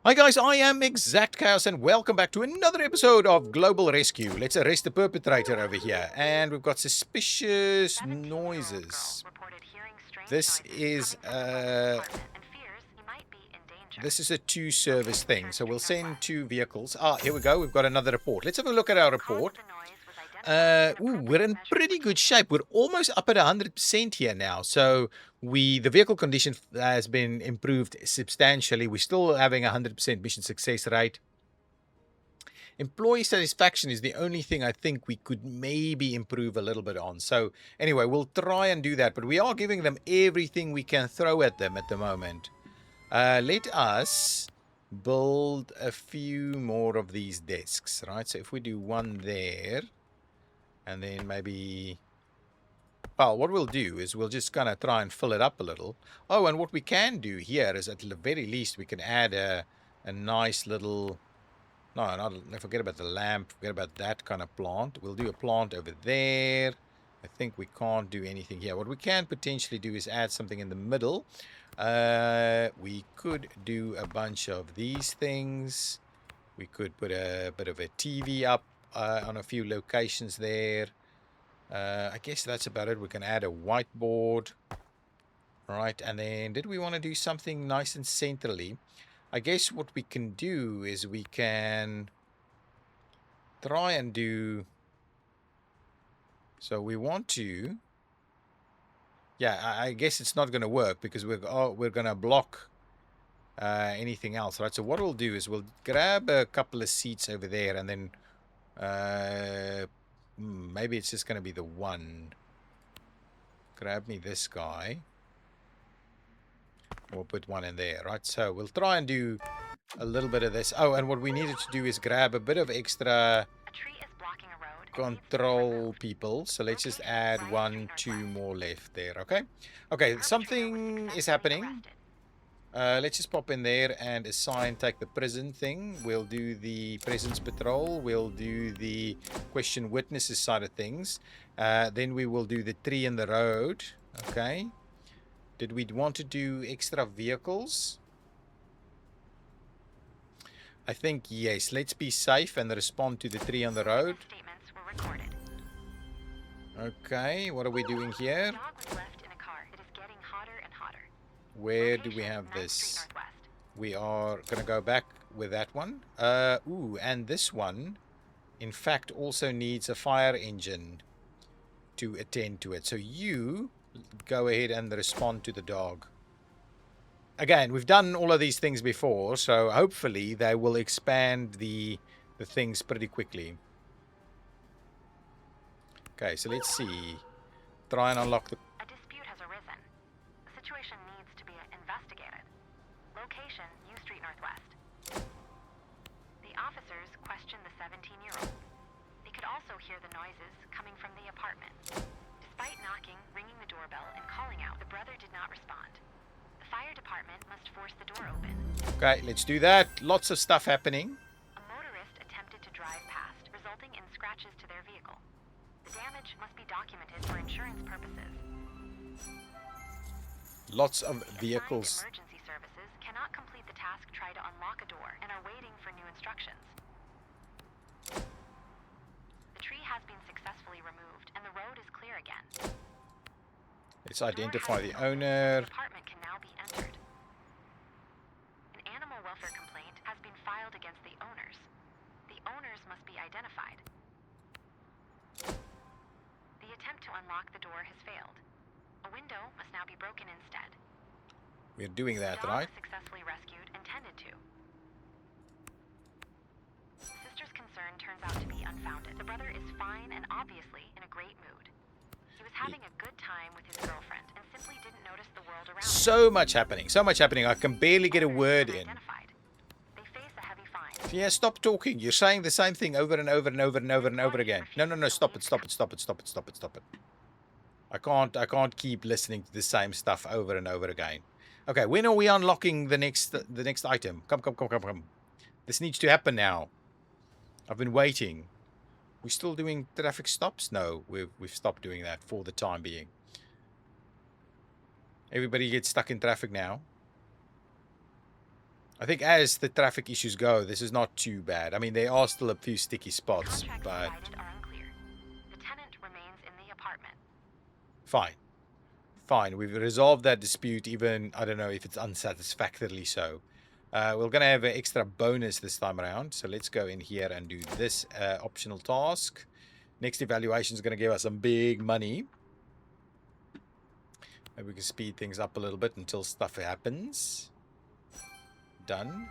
Hi guys, I am ExactChaos and welcome back to another episode of Global Rescue. Let's arrest the perpetrator over here. And we've got suspicious noises. This is a two-service thing, so we'll send two vehicles. Ah, here we go. We've got another report. Let's have a look at our report. We're in pretty good shape. We're almost up at 100% here now. So the vehicle condition has been improved substantially. We're still having 100% mission success rate. Employee satisfaction is the only thing I think we could maybe improve a little bit on. So anyway, we'll try and do that. But we are giving them everything we can throw at them at the moment. Let us build a few more of these desks, right? So if we do one there, and then maybe, well, what we'll do is we'll just kind of try and fill it up a little. Oh, and what we can do here is at the very least we can add a nice little, no, forget about the lamp, forget about that kind of plant. We'll do a plant over there. I think we can't do anything here. What we can potentially do is add something in the middle. We could do a bunch of these things. We could put a bit of a TV up on a few locations there. I guess that's about it. We can add a whiteboard. Right, and then did we want to do something nice and centrally? I guess what we can do is we can try and do... So we want to... Yeah, I guess it's not going to work because we're going to block anything else, right? So what we'll do is we'll grab a couple of seats over there and then... maybe it's just going to be the one. Grab me this guy. We'll put one in there, right? So we'll try and do a little bit of this. Oh, and what we needed to do is grab a bit of extra control people. So let's just add 2 more left there, okay? Okay, something is happening. Let's just pop in there and assign, take the prison thing. We'll do the presence patrol. We'll do the question witnesses side of things. Then we will do the tree in the road. Okay. Did we want to do extra vehicles? I think yes. Let's be safe and respond to the tree on the road. Okay, what are we doing here? Where do we have this? We are going to go back with that one. Ooh, and this one, in fact, also needs a fire engine to attend to it. So you go ahead and respond to the dog. Again, we've done all of these things before, so hopefully they will expand the things pretty quickly. Okay, so let's see. Try and unlock the... A dispute has arisen. The situation needs to be investigated. Location, U Street Northwest. The officers questioned the 17-year-old. They could also hear the noises coming from the apartment. Despite knocking, ringing the doorbell, and calling out, the brother did not respond. The fire department must force the door open. Okay, let's do that. Lots of stuff happening. A motorist attempted to drive past, resulting in scratches to their vehicle. The damage must be documented for insurance purposes. Lots of vehicles. Emergency services cannot complete the task, try to unlock a door, and are waiting for new instructions. The tree has been successfully removed, and the road is clear again. Let's identify the owner. The apartment can now be entered. An animal welfare complaint has been filed against the owners. The owners must be identified. The attempt to unlock the door has failed. A window must now be broken instead. We're doing that, the dog right? was successfully rescued and tended to. Sister's concern turns out to be unfounded. The brother is fine and obviously in a great mood. He was having a good time with his girlfriend and simply didn't notice the world around him. So much happening. So much happening. I can barely get a word in. They face a heavy fine. Yeah, stop talking. You're saying the same thing over and over and over and over and over again. No, stop it. I can't keep listening to the same stuff over and over again. Okay, when are we unlocking the next item? Come. This needs to happen now. I've been waiting. We still doing traffic stops? No, we've stopped doing that for the time being. Everybody gets stuck in traffic now. I think as the traffic issues go, this is not too bad. I mean, there are still a few sticky spots, Contracts but provided are unclear. The tenant remains in the apartment. fine. Fine. We've resolved that dispute, even, I don't know if it's unsatisfactorily so. We're going to have an extra bonus this time around. So let's go in here and do this optional task. Next evaluation is going to give us some big money. Maybe we can speed things up a little bit until stuff happens. Done.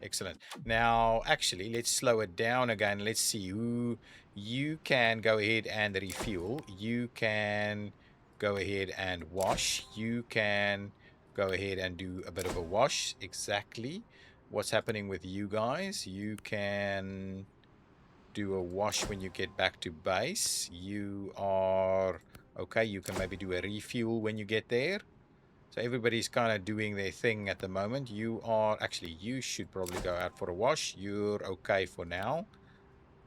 Excellent. Now, actually, let's slow it down again. Let's see who you can go ahead and refuel. You can go ahead and wash. You can go ahead and do a bit of a wash. Exactly. What's happening with you guys? You can do a wash when you get back to base. You are okay. You can maybe do a refuel when you get there. So everybody's kind of doing their thing at the moment. You are, actually, you should probably go out for a wash. You're okay for now.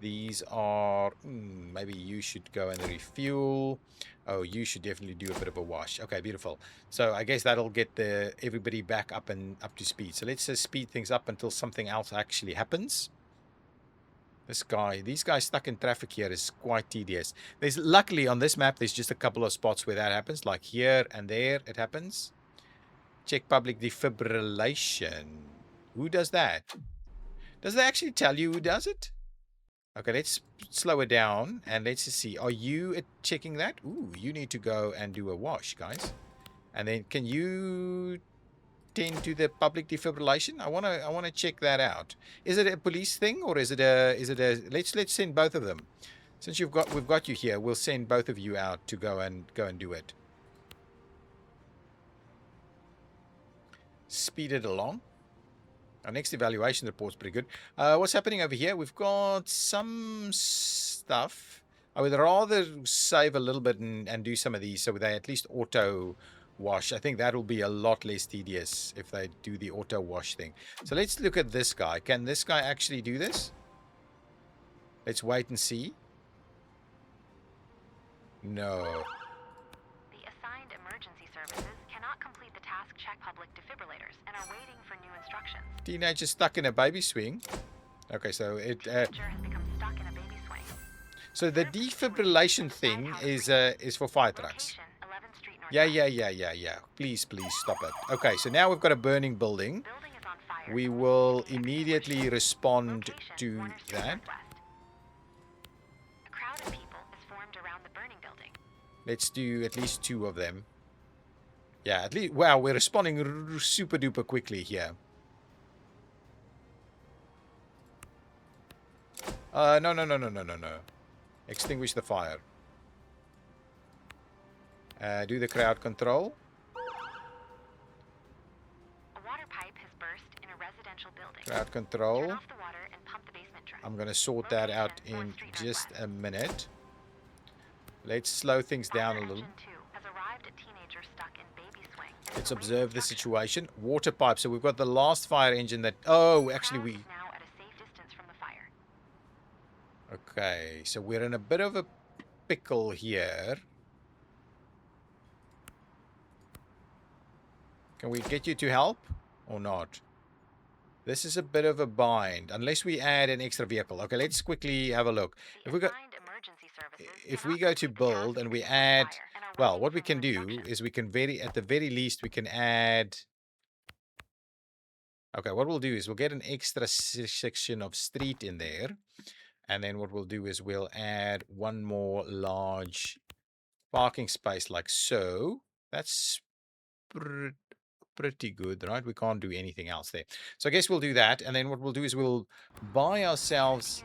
These are, maybe you should go and refuel. Oh, you should definitely do a bit of a wash. Okay, beautiful. So I guess that'll get everybody back up and up to speed. So let's just speed things up until something else actually happens. These guys stuck in traffic here is quite tedious. Luckily on this map, there's just a couple of spots where that happens, like here and there it happens. Check public defibrillation. Who does that? Does they actually tell you who does it? Okay, let's slow it down and let's just see. Are you checking that? Ooh, you need to go and do a wash, guys. And then can you tend to the public defibrillation? I wanna check that out. Is it a police thing or is it a let's send both of them. Since we've got you here, we'll send both of you out to go and do it. Speed it along. Our next evaluation report's pretty good. What's happening over here? We've got some stuff. I would rather save a little bit and do some of these so they at least auto wash. I think that'll be a lot less tedious if they do the auto wash thing. So let's look at this guy. Can this guy actually do this? Let's wait and see. No. The assigned emergency services cannot complete the task check public defibrillators and are waiting for new instructions. Teenager stuck in a baby swing. Okay, so it Teenager has become stuck in a baby swing. so the defibrillation thing is for fire trucks. Location, 11th Street Yeah. Please stop it. Okay, so now we've got a burning building. Building is on fire. We will immediately respond Location, to 1st Street that. Northwest. A crowd of people is formed around the burning building. Let's do at least 2 of them. Yeah, at least, wow, we're responding super duper quickly here. No. Extinguish the fire. Do the crowd control. A water pipe has burst in a residential building. Crowd Turn control. off the water and pump the basement truck. I'm going to sort that out in just a minute. Let's slow things down a little. Engine 2 has arrived at teenager stuck in baby swing. Let's observe the situation. Water pipe. So we've got the last fire engine that... Oh, actually we... Now at a safe distance from the fire. Okay, so we're in a bit of a pickle here. Can we get you to help or not? This is a bit of a bind, unless we add an extra vehicle. Okay, let's quickly have a look. If we go to build and we add, well, what we can do is we can at the very least we can add. Okay, what we'll do is we'll get an extra section of street in there, and then what we'll do is we'll add one more large parking space like so. That's pretty good, right? We can't do anything else there. So I guess we'll do that, and then what we'll do is we'll buy ourselves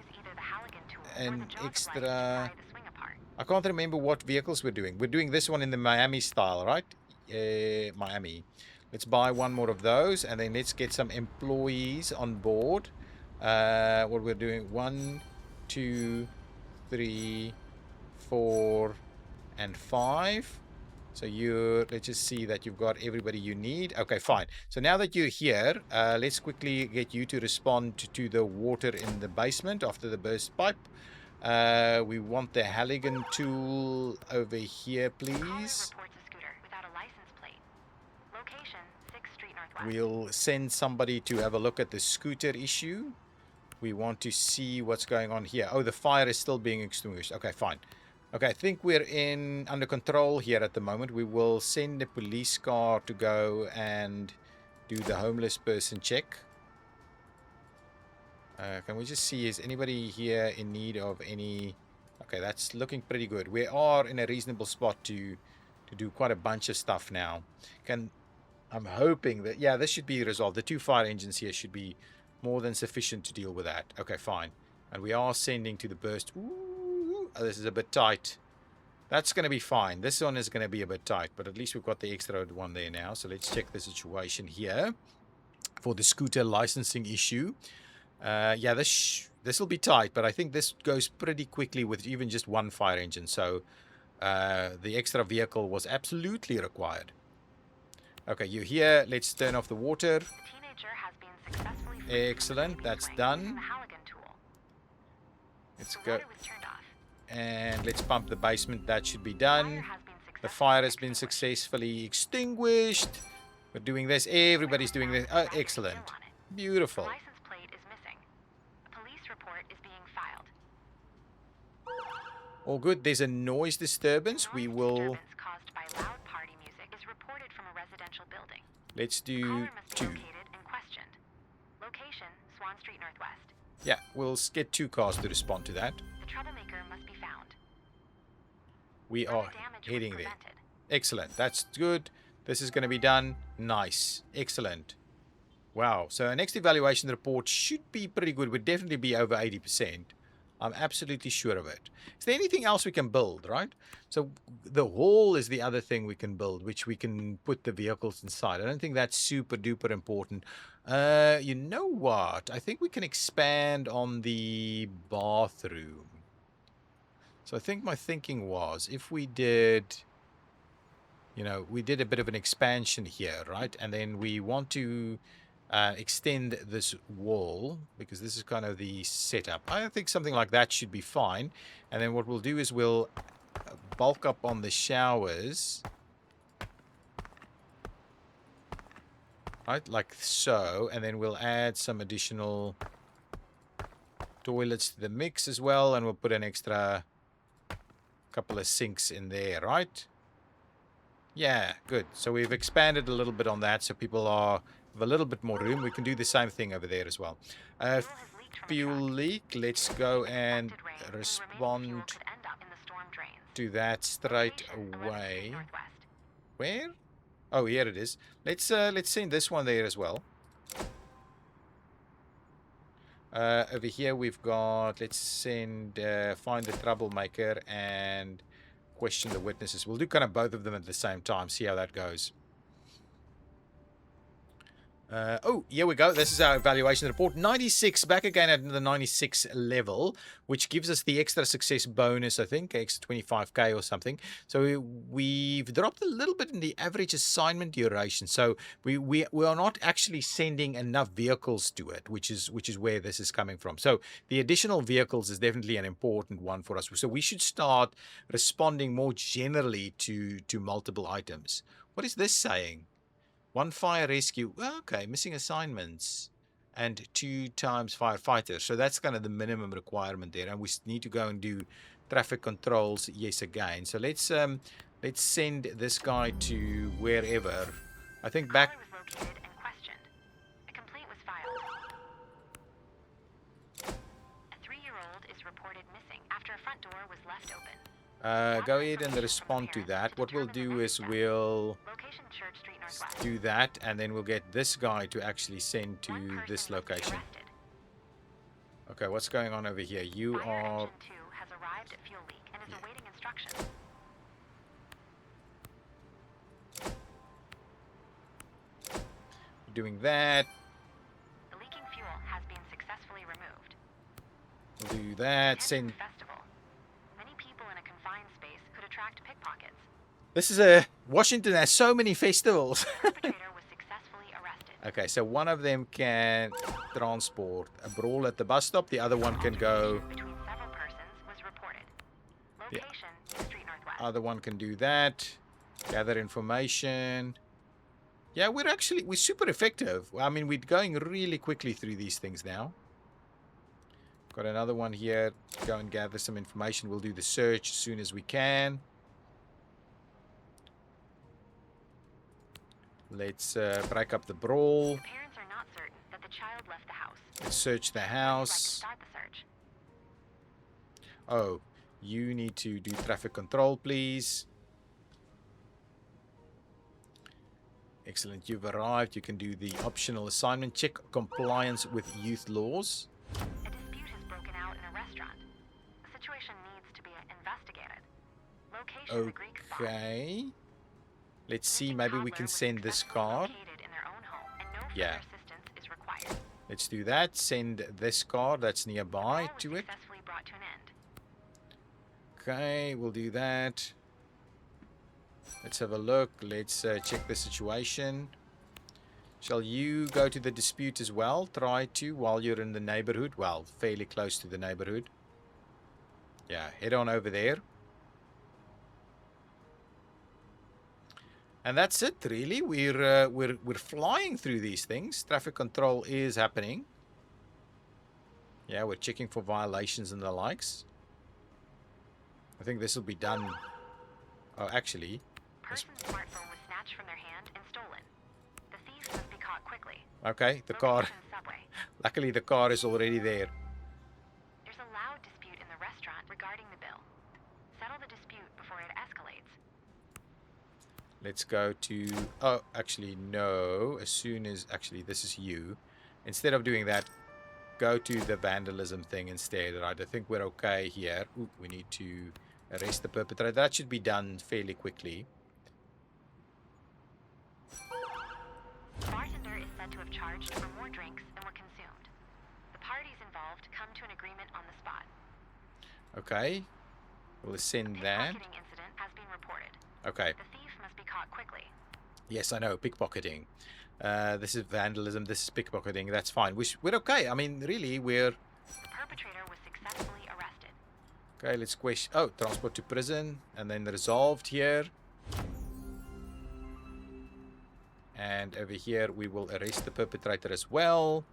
an extra... I can't remember what vehicles we're doing. We're doing this one in the Miami style, right? Miami. Let's buy one more of those, and then let's get some employees on board. What we're doing, 1, 2, 3, 4, and 5. So let's just see that you've got everybody you need. Okay, fine. So now that you're here, let's quickly get you to respond to the water in the basement after the burst pipe. We want the Halligan tool over here, please. Reports a scooter without a license plate. Location, 6th Street Northwest. We'll send somebody to have a look at the scooter issue. We want to see what's going on here. Oh, the fire is still being extinguished. Okay, fine. Okay, I think we're under control here at the moment. We will send a police car to go and do the homeless person check. Can we just see, is anybody here in need of any... Okay, that's looking pretty good. We are in a reasonable spot to do quite a bunch of stuff now. I'm hoping that, yeah, this should be resolved. The 2 fire engines here should be more than sufficient to deal with that. Okay, fine. And we are sending to the burst. Ooh, oh, this is a bit tight. That's going to be fine. This one is going to be a bit tight, but at least we've got the extra one there now. So let's check the situation here for the scooter licensing issue. Yeah, this will be tight, but I think this goes pretty quickly with even just 1 fire engine. So the extra vehicle was absolutely required. Okay, you're here. Let's turn off the water. The teenager has been successfully freed Excellent, from that's using done. the Halligan tool. Let's The go. water was turned off. And let's pump the basement. That should be Fire done. has been The successfully fire has been extinguished. successfully extinguished. We're doing this. Everybody's doing this. Oh, excellent. The Beautiful. license plate is missing. A police report is being filed. All good. There's a noise disturbance. We Noise will... disturbance caused by loud party music is reported from a residential building. Let's The do caller must be 2. located and questioned. Location, Swan Street Northwest. Yeah, we'll get 2 cars to respond to that. The troublemaker must be found. We Further are damage was heading there. prevented. Excellent. That's good. This is going to be done. Nice. Excellent. Wow. So our next evaluation report should be pretty good. Would definitely be over 80%. I'm absolutely sure of it. Is there anything else we can build, right? So the hall is the other thing we can build, which we can put the vehicles inside. I don't think that's super duper important. You know what? I think we can expand on the bathroom. So I think my thinking was, if we did, you know, we did a bit of an expansion here, right? And then we want to extend this wall, because this is kind of the setup. I think something like that should be fine. And then what we'll do is we'll bulk up on the showers, right, like so, and then we'll add some additional toilets to the mix as well, and we'll put an extra couple of sinks in there, right? Yeah, good. So we've expanded a little bit on that, so people have a little bit more room. We can do the same thing over there as well. Fuel has leaked from a Fuel truck. leak. Let's go and Affected rain, the respond remaining fuel could end up in the storm drains. to that straight Location, 11th away. Street Northwest. Where? Oh, here it is. Let's send this one there as well. Over here we've got, let's send find the troublemaker and question the witnesses. We'll do kind of both of them at the same time, see how that goes. Oh, here we go. This is our evaluation report. 96, back again at the 96 level, which gives us the extra success bonus, I think, extra 25k or something. So we've dropped a little bit in the average assignment duration. So we are not actually sending enough vehicles to it, which is where this is coming from. So the additional vehicles is definitely an important one for us. So we should start responding more generally to multiple items. What is this saying? 1 fire rescue. Okay, missing assignments. And 2 times firefighters. So that's kind of the minimum requirement there. And we need to go and do traffic controls, yes, again. So let's send this guy to wherever. I think back... Caller was located and questioned. A complaint was filed. A 3-year-old is reported missing after a front door was left open. Go ahead and respond to that. What we'll do is we'll Location, Church Street Northwest. do that, and then we'll get this guy to actually send to One person this must be location. arrested. Okay, what's going on over here? You Fire are... engine 2 has arrived at fuel leak and is awaiting instructions. doing that. The leaking fuel has been successfully removed. We'll do that. Attending Send... the festival. Many people in a confined space could attract pickpockets. This is a... Washington has so many festivals. The perpetrator was successfully arrested. Okay, so one of them can transport a brawl at the bus stop. The other one can go... Between several persons was reported. Yeah. Location, New Street Northwest. Other one can do that. Gather information. Yeah, we're super effective. I mean, we're going really quickly through these things now. Got another one here. Go and gather some information. We'll do the search as soon as we can. Let's break up the brawl. The parents are not certain that the child left the house. Let's search the Would you like to house. start the search? Oh, you need to do traffic control, please. Excellent, you've arrived. You can do the optional assignment. Check compliance with youth laws. A dispute has broken out in a restaurant. The situation needs to be investigated. Location the Greek spot. Okay. Let's see, Missing maybe we toddler can was send this successfully card. located in their own home, and no Yeah. further assistance is required. Let's do that. Send this card that's nearby The brawl was to it. successfully brought to an end. Okay, we'll do that. Let's have a look. Let's check the situation. Shall you go to the dispute as well? Try to while you're in the neighborhood. Well, fairly close to the neighborhood. Yeah, head on over there. And that's it, really. We're flying through these things. Traffic control is happening. Yeah, we're checking for violations and the likes. I think this will be done. Oh, actually. Person's smartphone was snatched from their hand and stolen. The thieves must be caught quickly. Okay, the car. Location subway. Luckily, the car is already there. There's a loud dispute in the restaurant regarding the bill. Settle the dispute before it escalates. Let's go to... Oh, actually, no. As soon as... Actually, this is you. Instead of doing that, go to the vandalism thing instead, right? I think we're okay here. Ooh, we need to arrest the perpetrator. That should be done fairly quickly. The bartender is said to have charged for more drinks than were consumed. The parties involved come to an agreement on the spot. Okay. We'll send that. Pickpocketing incident has been reported. Okay. The thief must be caught quickly. Yes, I know. Pickpocketing. This is vandalism. This is pickpocketing. That's fine. We're okay. I mean, really, we're... The perpetrator was successfully arrested. Okay, let's question... Oh, transport to prison. And then resolved here. And over here, we will arrest the perpetrator as well.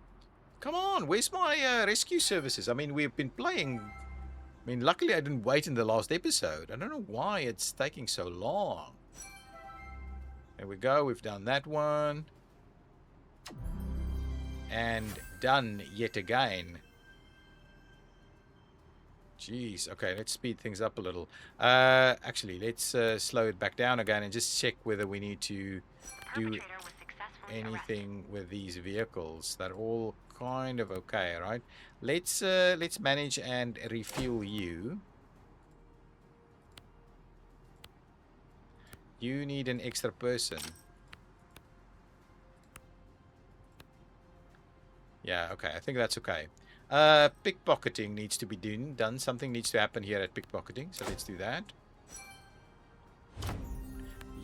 Come on, where's my rescue services? I mean, we've been playing... I mean, luckily I didn't wait in the last episode. I don't know why it's taking so long. There we go, we've done that one. And done yet again. Jeez, okay, let's speed things up a little. Actually, let's slow it back down again and just check whether we need to do anything with these vehicles. They're all kind of okay, right? Let's manage and refuel you. You need an extra person. Yeah, okay, I think that's okay. Pickpocketing needs to be done. Something needs to happen here at pickpocketing, so let's do that.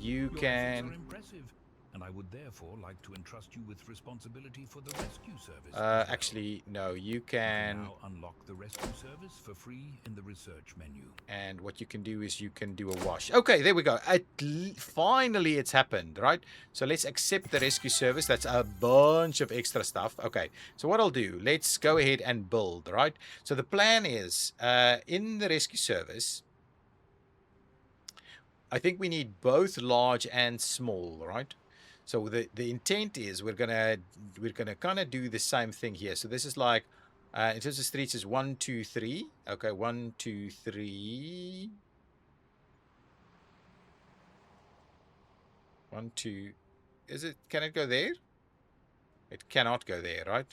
You can... Your efforts are impressive, and I would therefore like to entrust you with responsibility for the rescue service. Actually, no, you can can... now unlock the rescue service for free in the research menu. And what you can do is you can do a wash. Okay, there we go. Finally, it's happened, right? So let's accept the rescue service. That's a bunch of extra stuff. Okay, so what I'll do, let's go ahead and build, right? So the plan is, in the rescue service, I think we need both large and small, right? So the intent is we're gonna kind of do the same thing here. So this is like in terms of streets is 1, 2, 3. Okay, 1, 2, 3. 1, 2. Is it? Can it go there? It cannot go there, right?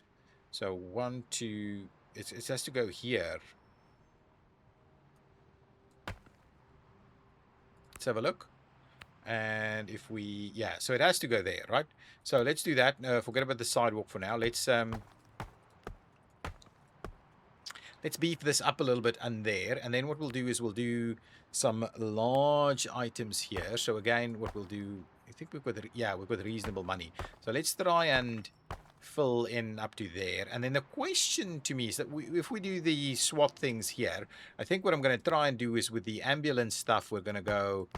So 1, 2. It has to go here. Let's have a look. And if we, yeah, so it has to go there, right? So let's do that. Forget about the sidewalk for now. Let's beef this up a little bit and there. And then what we'll do is we'll do some large items here. So again, what we'll do, I think we've got reasonable money. So let's try and fill in up to there. And then the question to me is that if we do the SWAT things here, I think what I'm going to try and do is with the ambulance stuff, we're going to go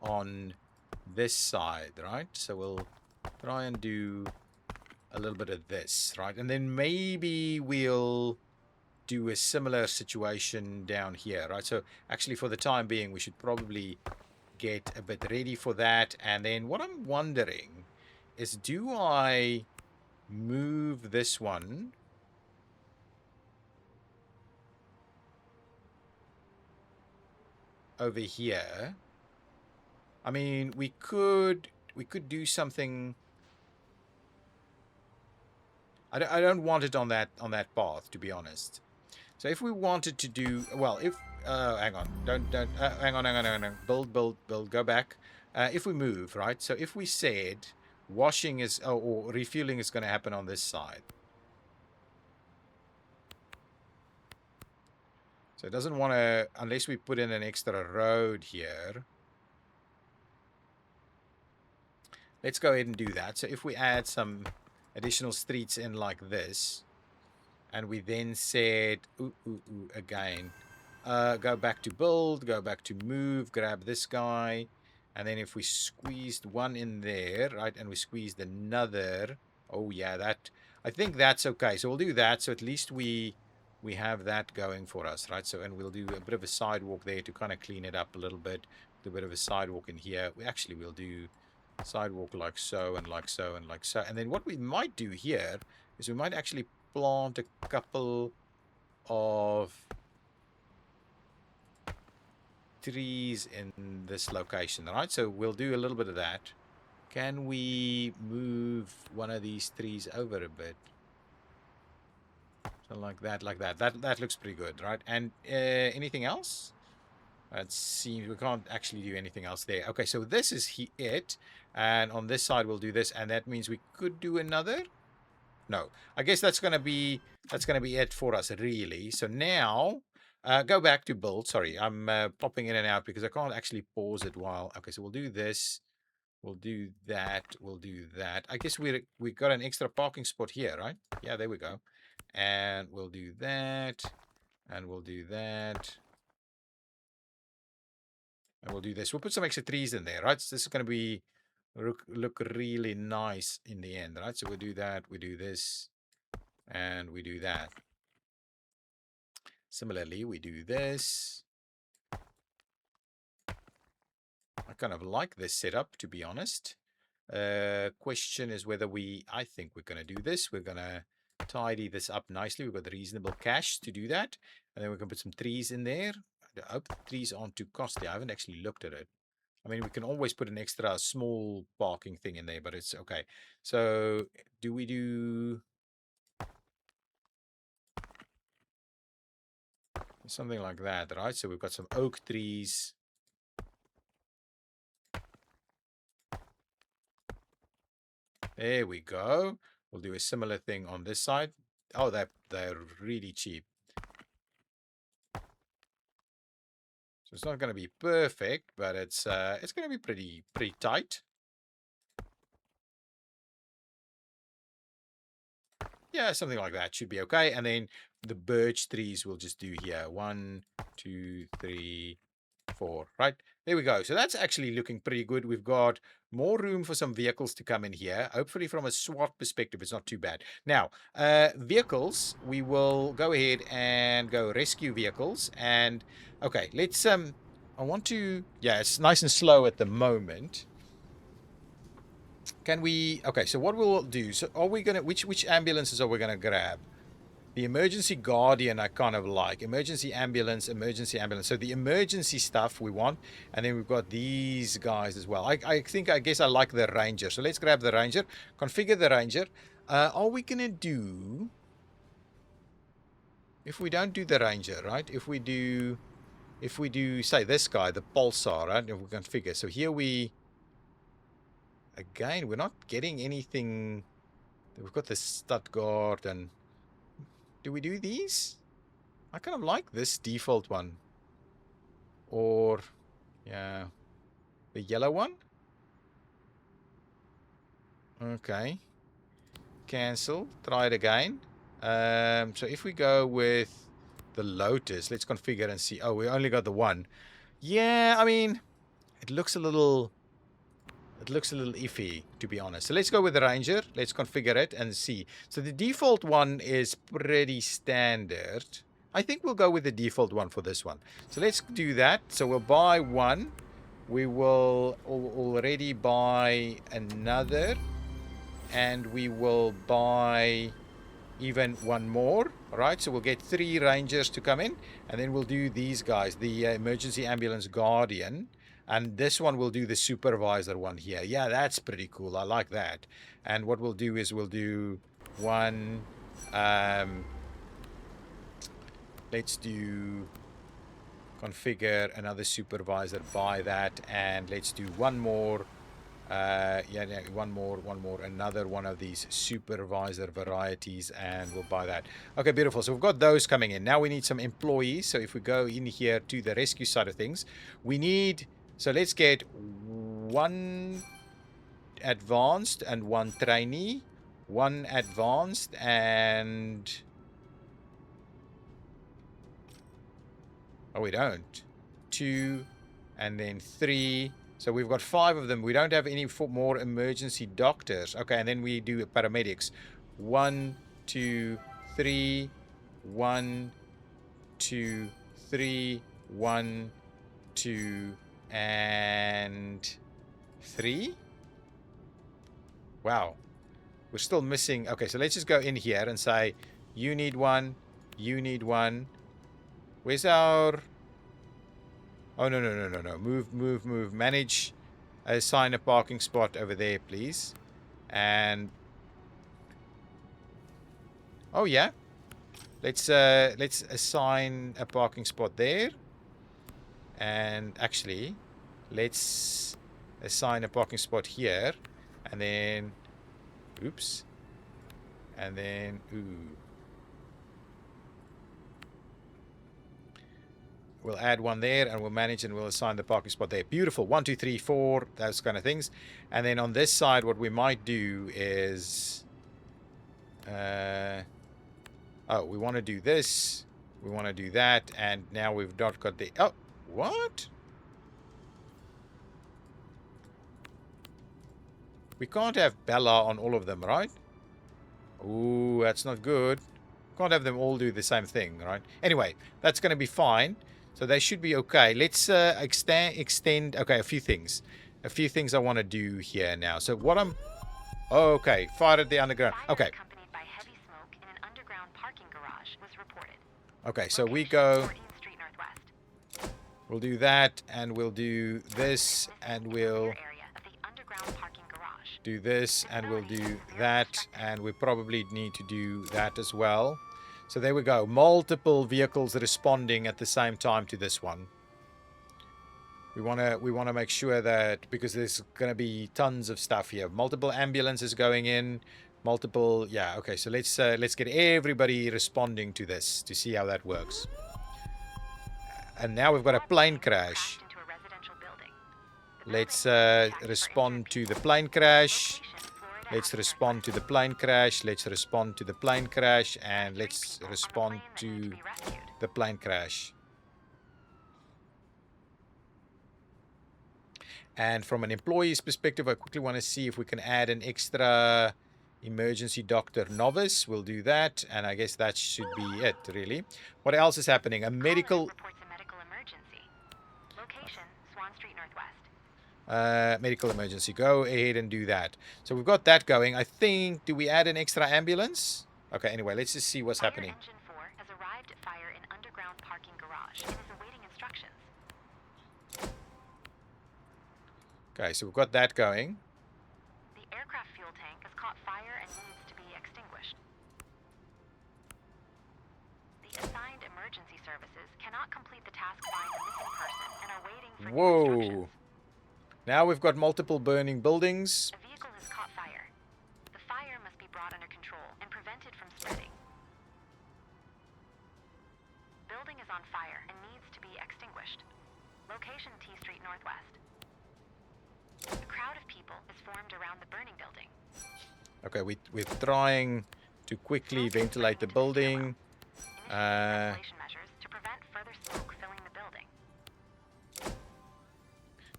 on this side, right? So we'll try and do a little bit of this, right? And then maybe we'll do a similar situation down here, right? So actually for the time being, we should probably get a bit ready for that. And then what I'm wondering is, do I move this one over here? I mean, we could do something. I don't want it on that path, to be honest. So if we wanted to do, well, if hang on, hang on, build, go back. If we move, right? So if we said washing is or refueling is going to happen on this side, so it doesn't want to unless we put in an extra road here. Let's go ahead and do that. So if we add some additional streets in like this, and we then said, again, go back to build, go back to move, grab this guy, and then if we squeezed one in there, right, and we squeezed another, oh yeah, that, I think that's okay. So we'll do that, so at least we have that going for us, right? So, and we'll do a bit of a sidewalk there to kind of clean it up a little bit, do a bit of a sidewalk in here. We'll do sidewalk like so and like so and like so. And then what we might do here is we might actually plant a couple of trees in this location, right? So we'll do a little bit of that. Can we move one of these trees over a bit? So like that. That looks pretty good, right? And anything else? It seems we can't actually do anything else there. Okay, so this is it. And on this side we'll do this, and that means we could do another. No, I guess that's gonna be it for us, really. So now, go back to build. Sorry, I'm popping in and out because I can't actually pause it while. Okay, so we'll do this. We'll do that. We'll do that. I guess we got an extra parking spot here, right? Yeah, there we go. And we'll do that. And we'll do that. And we'll do this. We'll put some extra trees in there, right? So this is going to be look really nice in the end, right? So we'll do that. We do this. And we do that. Similarly, we do this. I kind of like this setup, to be honest. Question is whether I think we're going to do this. We're going to tidy this up nicely. We've got reasonable cash to do that. And then we can put some trees in there. I hope the trees aren't too costly. I haven't actually looked at it. I mean, we can always put an extra small parking thing in there, but it's okay. So do we do something like that, right? So we've got some oak trees. There we go. We'll do a similar thing on this side. Oh, they're really cheap. So it's not going to be perfect, but it's going to be pretty tight. Yeah, something like that should be okay. And then the birch trees we'll just do here. 1, 2, 3, 4. Right, there we go. So that's actually looking pretty good. We've got more room for some vehicles to come in here. Hopefully from a SWAT perspective, it's not too bad. Now, vehicles, we will go ahead and go rescue vehicles. And okay, let's I want to, yeah, it's nice and slow at the moment. Can we, okay, so what we'll do, so are we gonna, which ambulances are we gonna grab? The emergency guardian I kind of like. Emergency ambulance. So the emergency stuff we want. And then we've got these guys as well. I guess I like the ranger. So let's grab the ranger. Configure the ranger. Are we going to do... If we don't do the ranger, right? If we do, say, this guy, the pulsar, right? If we configure. So here we... Again, we're not getting anything... We've got the Stuttgart and... Do we do these? I kind of like this default one. Or, yeah, the yellow one. Okay. Cancel. Try it again. So if we go with the Lotus, let's configure and see. Oh, we only got the one. Yeah, I mean, it looks a little It looks a little iffy, to be honest. So let's go with the Ranger. Let's configure it and see. So the default one is pretty standard. I think we'll go with the default one for this one. So let's do that. So we'll buy one. We will already buy another. And we will buy even one more. Alright, so we'll get 3 Rangers to come in. And then we'll do these guys. The Emergency Ambulance Guardian. And this one will do the Supervisor one here. Yeah, that's pretty cool. I like that. And what we'll do is we'll do one... let's do... configure another Supervisor, buy that. And let's do one more... one more, another one of these Supervisor varieties, and we'll buy that. Okay, beautiful. So we've got those coming in. Now we need some employees. So if we go in here to the rescue side of things, we need... So let's get 1 advanced and 1 trainee. 1 advanced and... Oh, we don't. 2 and then 3. So we've got 5 of them. We don't have any more emergency doctors. Okay, and then we do paramedics. 1, 2, 3. 1, 2, 3. 1, 2, and 3. Wow. We're still missing. Okay, so let's just go in here and say, you need 1. You need 1. Where's our... Oh, no. Move. Manage. Assign a parking spot over there, please. And... Oh, yeah. Let's assign a parking spot there. And actually, let's assign a parking spot here. And then... Oops. And then... Ooh. We'll add one there, and we'll manage, and we'll assign the parking spot there. Beautiful. 1, 2, 3, 4, those kind of things. And then on this side, what we might do is... oh, we want to do this. We want to do that. And now we've not got the... Oh, what? We can't have Bella on all of them, right? Ooh, that's not good. Can't have them all do the same thing, right? Anyway, that's going to be fine. So they should be okay. Let's extend... Okay, a few things. A few things I want to do here now. So what I'm... Oh, okay, fire at the underground. Okay. Accompanied by heavy smoke in an underground parking garage was reported. Okay, so we go... 14th Street Northwest. We'll do that, and we'll do this, and we'll Area of the underground parking garage. do this, and we'll do that, and we probably need to do that as well. So there we go. Multiple vehicles responding at the same time to this one. We want to make sure that, because there's going to be tons of stuff here. Multiple ambulances going in, multiple... Yeah, okay, so let's get everybody responding to this to see how that works. And now we've got a plane crash. Let's respond to the plane crash. Let's respond to the plane crash. Let's respond to the plane crash. And let's respond to the plane crash. And from an employee's perspective, I quickly want to see if we can add an extra emergency doctor novice. We'll do that. And I guess that should be it, really. What else is happening? A medical... medical emergency. Go ahead and do that. So we've got that going. I think, do we add an extra ambulance? Okay, anyway, let's just see what's happening. Engine 4 has arrived at fire in underground parking garage and is awaiting instructions. Okay, so we've got that going. The aircraft fuel tank has caught fire and needs to be extinguished. The assigned emergency services cannot complete the task find the missing person and are waiting for new instructions. Whoa. Now we've got multiple burning buildings. A vehicle has caught fire. The fire must be brought under control and prevented from spreading. Building is on fire and needs to be extinguished. Location T Street Northwest. A crowd of people is formed around the burning building. Okay, we're trying to quickly ventilate the building. Ventilation measures to prevent further smoke filling the building.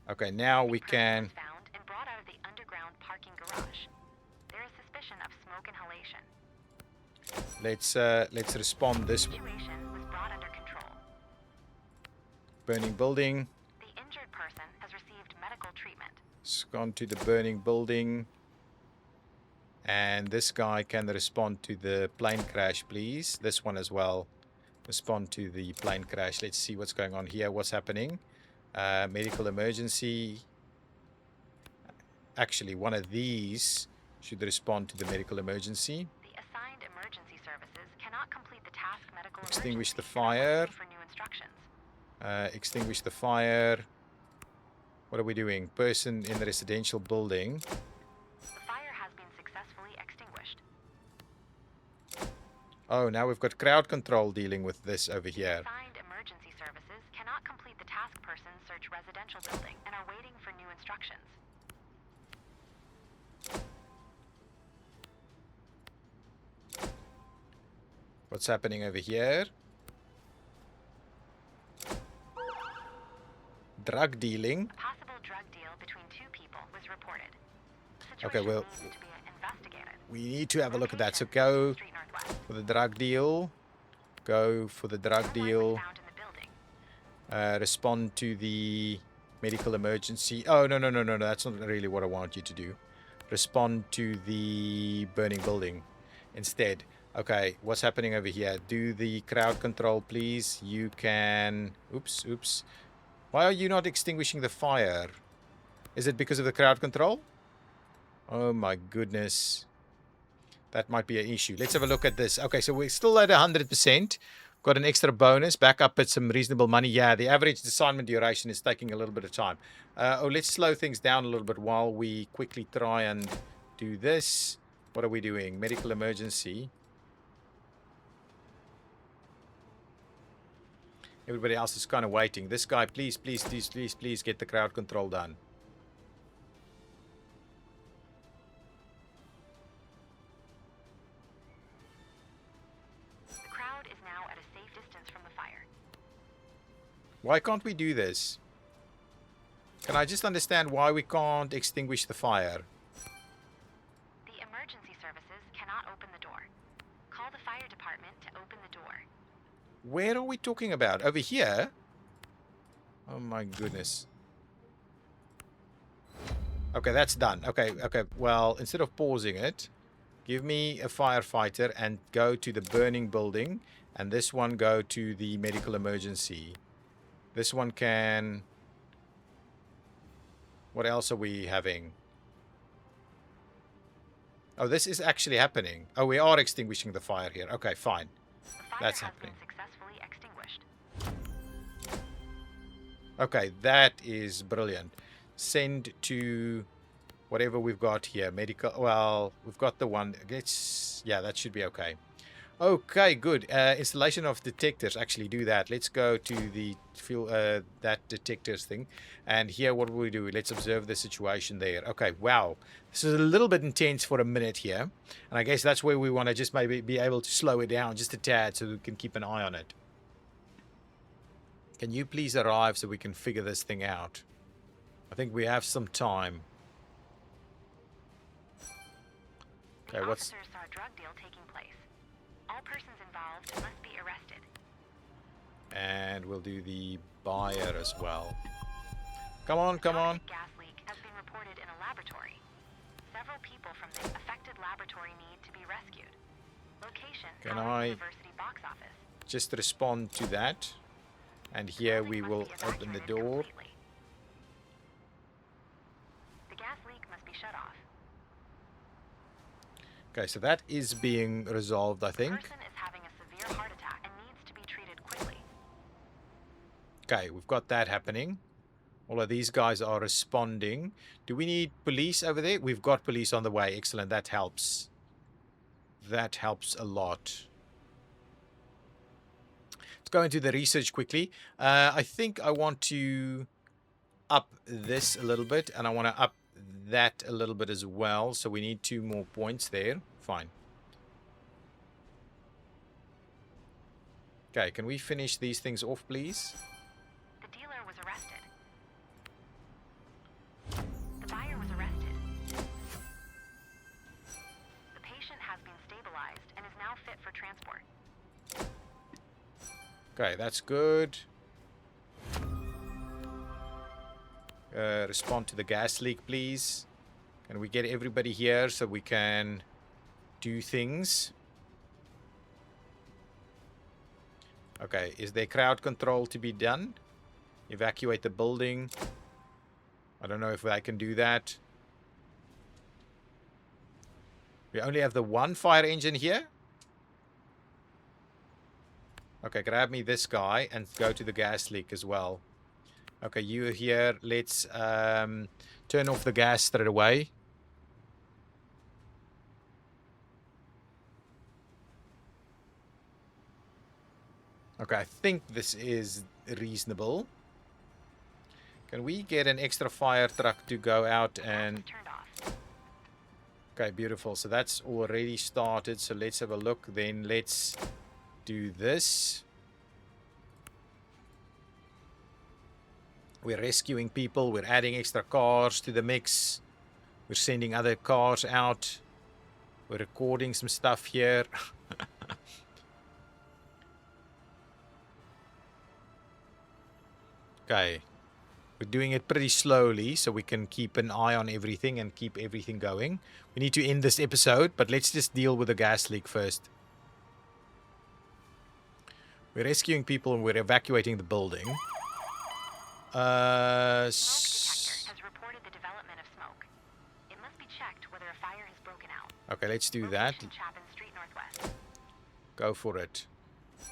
Okay, now we can... Found and brought out of the sabotage. There is suspicion of smoke inhalation. Let's respond The this situation was brought under control. burning building. The injured person has received medical treatment. It's gone to the burning building. And this guy can respond to the plane crash, please. This one as well. Respond to the plane crash. Let's see what's going on here. What's happening? Medical emergency. Actually, one of these should respond to the medical emergency. The assigned emergency services cannot complete the task medical Extinguish the emergency and are fire. waiting for new instructions. Extinguish the fire. What are we doing? Person in the residential building. The fire has been successfully extinguished. Oh, now we've got crowd control dealing with this over here. Assigned emergency services cannot complete the task person search residential building and are waiting for new instructions. What's happening over here? Drug dealing. A possible drug deal between two people was reported. The Okay, situation well, needs to be investigated. we need to have a look at that. So Location, go Street Northwest. for the drug deal. Go for the drug No one was deal. found in the building. Respond to the medical emergency. Oh, no, no, no, no, no. That's not really what I want you to do. Respond to the burning building instead. Okay, what's happening over here? Do the crowd control, please. You can... Oops, oops. Why are you not extinguishing the fire? Is it because of the crowd control? Oh my goodness. That might be an issue. Let's have a look at this. Okay, so we're still at 100%. Got an extra bonus. Back up at some reasonable money. Yeah, the average assignment duration is taking a little bit of time. Let's slow things down a little bit while we quickly try and do this. What are we doing? Medical emergency. Everybody else is kind of waiting. This guy, please, please, please, please, please get the crowd control done. The crowd is now at a safe distance from the fire. Why can't we do this? Can I just understand why we can't extinguish the fire? The emergency services cannot open the door. Call the fire department to open the door. Where are we talking about? Over here? Oh my goodness. Okay, that's done. Okay, okay. Well, instead of pausing it, give me a firefighter and go to the burning building. And this one go to the medical emergency. This one can... What else are we having? Oh, this is actually happening. Oh, we are extinguishing the fire here. Okay, fine. The fire That's has happening. been successfully extinguished. Okay, that is brilliant. Send to whatever we've got here. Medical. Well, we've got the one. Yeah, that should be okay. Okay, good. Installation of detectors. Actually, do that. Let's go to the that detectors thing. And here, what will we do? Let's observe the situation there. Okay, wow. This is a little bit intense for a minute here. And I guess that's where we want to just maybe be able to slow it down just a tad so we can keep an eye on it. Can you please arrive so we can figure this thing out? I think we have some time. The Okay, what's... officers saw a drug deal taking place. All persons involved must be arrested. And we'll do the buyer as well. Come on, come on. Toxic gas leak has been reported in a laboratory. Several people from the affected laboratory need to be rescued. Location: Can Callout I- University box office. Just respond to that. And here we Building will must be open the evacuated door. completely. The gas leak must be shut off. Okay, so that is being resolved, I The think. person is having a severe heart attack and needs to be treated quickly. Okay, we've got that happening. All of these guys are responding. Do we need police over there? We've got police on the way. Excellent, that helps. That helps a lot. Let's go into the research quickly. I think I want to up this a little bit, and I want to up that a little bit as well. So we need 2 more points there. Fine. Okay, can we finish these things off, please? The dealer was arrested. The buyer was arrested. Okay, that's good. Respond to the gas leak, please. Can we get everybody here so we can do things? Okay, is there crowd control to be done? Evacuate the building. I don't know if I can do that. We only have the one fire engine here. Okay, grab me this guy and go to the gas leak as well. Okay, you here. Let's turn off the gas straight away. Okay, I think this is reasonable. Can we get an extra fire truck to go out and... Okay, beautiful. So that's already started. So let's have a look. Then let's do this. We're rescuing people. We're adding extra cars to the mix. We're sending other cars out. We're recording some stuff here. Okay. We're doing it pretty slowly so we can keep an eye on everything and keep everything going. We need to end this episode, but let's just deal with the gas leak first. We're rescuing people and we're evacuating the building. Smoke detector has reported the development of smoke. It must be checked whether a fire has broken out. Okay, let's do that. Chapin Street Northwest. Go for it.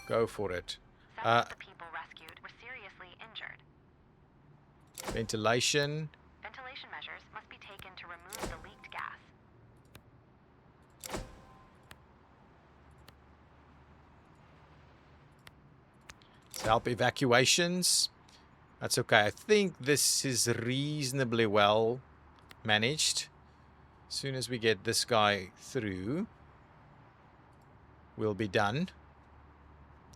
Go for it. Some of the people rescued were seriously injured. Ventilation. Ventilation measures must be taken to remove the leaked gas. Let's help evacuations. That's okay. I think this is reasonably well managed. As soon as we get this guy through, we'll be done.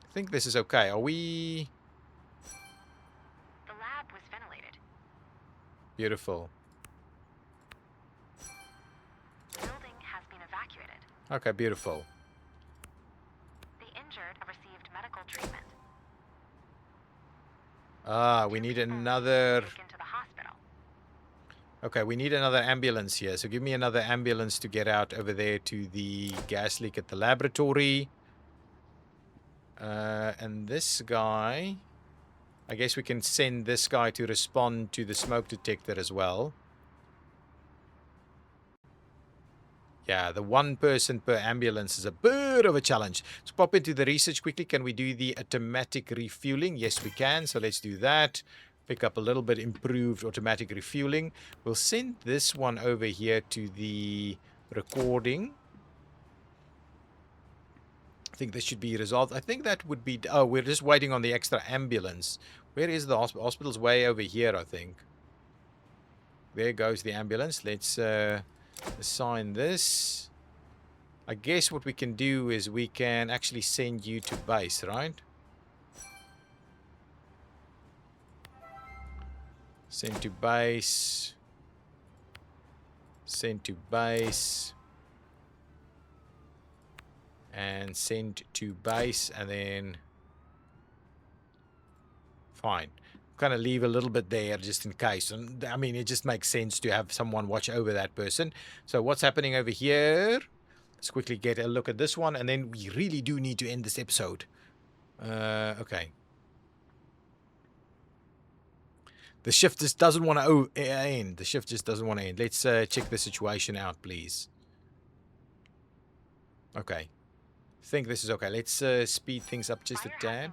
I think this is okay. Are we... The lab was ventilated. Beautiful. The building has been evacuated. Okay, beautiful. The injured have received medical treatment. Ah, we need another... Taken to the hospital. Okay, we need another ambulance here. So give me another ambulance to get out over there to the gas leak at the laboratory. And this guy... I guess we can send this guy to respond to the smoke detector as well. Yeah, the one person per ambulance is a bit of a challenge. Let's pop into the research quickly. Can we do the automatic refueling? Yes, we can. So let's do that. Pick up a little bit improved automatic refueling. We'll send this one over here to the recording. I think this should be resolved. I think that would be... Oh, we're just waiting on the extra ambulance. Where is the hospital? Hospital's way over here, I think. There goes the ambulance. Let's assign this. I guess what we can do is we can actually send you to base, right? Send to base. Send to base. And send to base, and then fine. Kind of leave a little bit there just in case. And I mean, it just makes sense to have someone watch over that person. So what's happening over here? Let's quickly get a look at this one, and then we really do need to end this episode. Okay. The shift just doesn't want to end. The shift just doesn't want to end. Let's check the situation out, please. Okay. I think this is okay. Let's speed things up just a tad.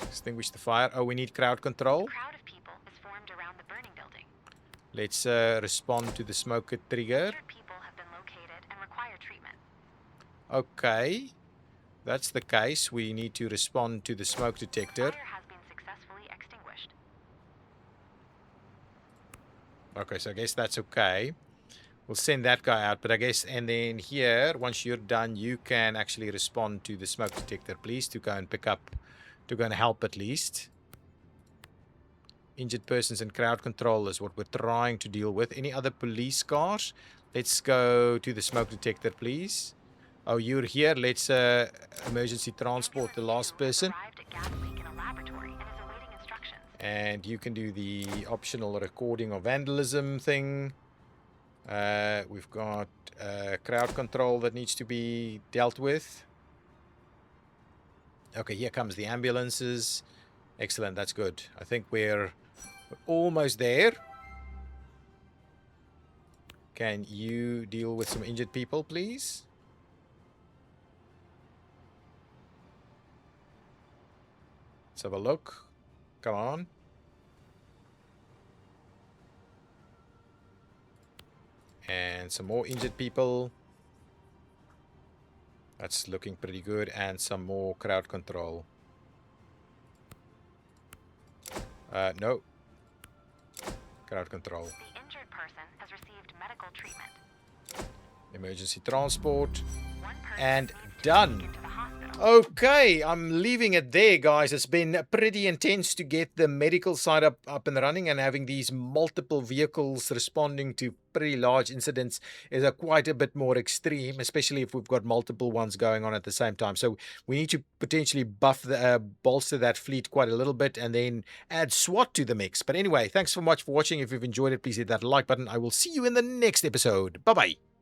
Extinguish the fire. Oh, we need crowd control. A crowd of people is formed around the burning building. Let's respond to the smoke trigger. Injured people have been located and require treatment. Okay. That's the case. We need to respond to the smoke detector. Fire has been successfully extinguished. Okay, so I guess that's okay. We'll send that guy out, but I guess, and then here, once you're done, you can actually respond to the smoke detector, please, to go and pick up, to go and help at least. Injured persons and crowd control is what we're trying to deal with. Any other police cars? Let's go to the smoke detector, please. Oh, you're here. Let's emergency transport the last person. Arrived at gas leak in a laboratory and is awaiting instructions. And you can do the optional recording or vandalism thing. We've got crowd control that needs to be dealt with. Okay, here comes the ambulances. Excellent, that's good. I think we're almost there. Can you deal with some injured people, please? Let's have a look. Come on. And some more injured people. That's looking pretty good. And some more crowd control. No. Crowd control. The injured person has received medical treatment. Emergency transport. One person And needs to be done. taken to the hospital. Okay, I'm leaving it there, guys. It's been pretty intense to get the medical side up and running, and having these multiple vehicles responding to pretty large incidents is quite a bit more extreme, especially if we've got multiple ones going on at the same time. So we need to potentially bolster that fleet quite a little bit and then add SWAT to the mix. But anyway, thanks so much for watching. If you've enjoyed it, please hit that like button. I will see you in the next episode. Bye-bye.